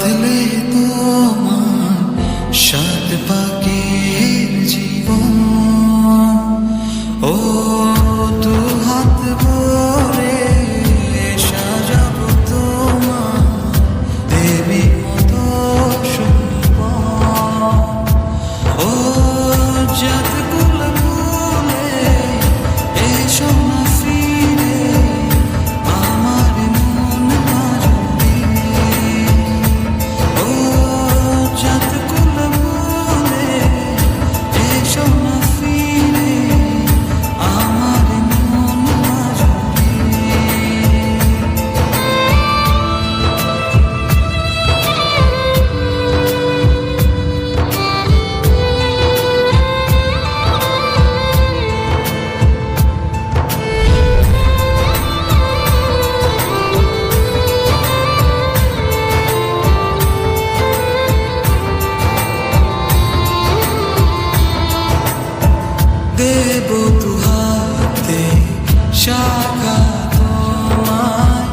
বাঁধলে তোমার সাত পাকের জীবন, ও দু হাত ভরে সাজাবো তোমার দেবী মতো সুন্দর। ও যাত কুল ভুলে এসো না ফিরে আমার মন বাজবে। ও যাত কুল ভুলে এসো না ফিরে আমার মন বাজবে। দেব দু হাতে শাখা তোমায়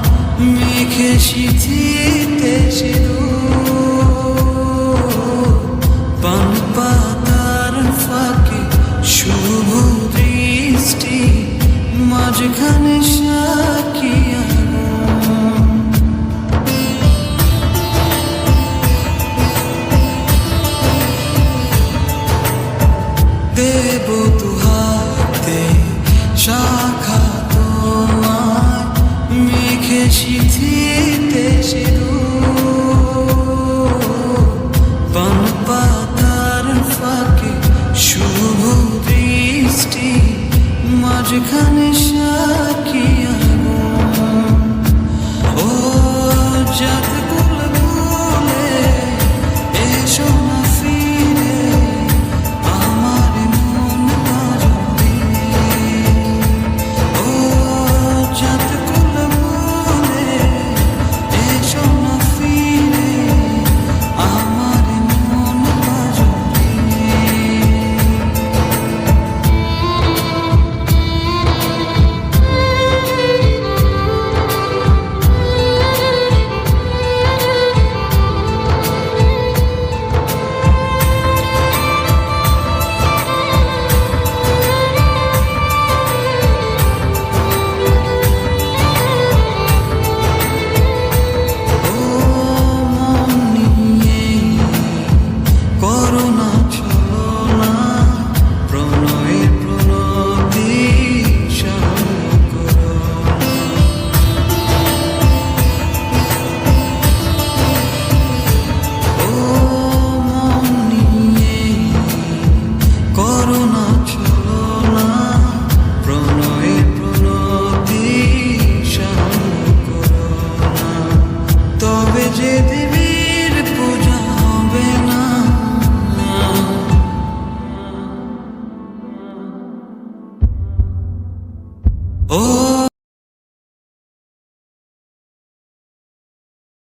মেঘে সিঁথিতে সিঁদুর, পান পাতার ফাঁকে শুভ দৃষ্টি মাঝখানে সাক্ষী আগুন। দেব দু হাতে শাখা তোমায় মেঘে সিঁথি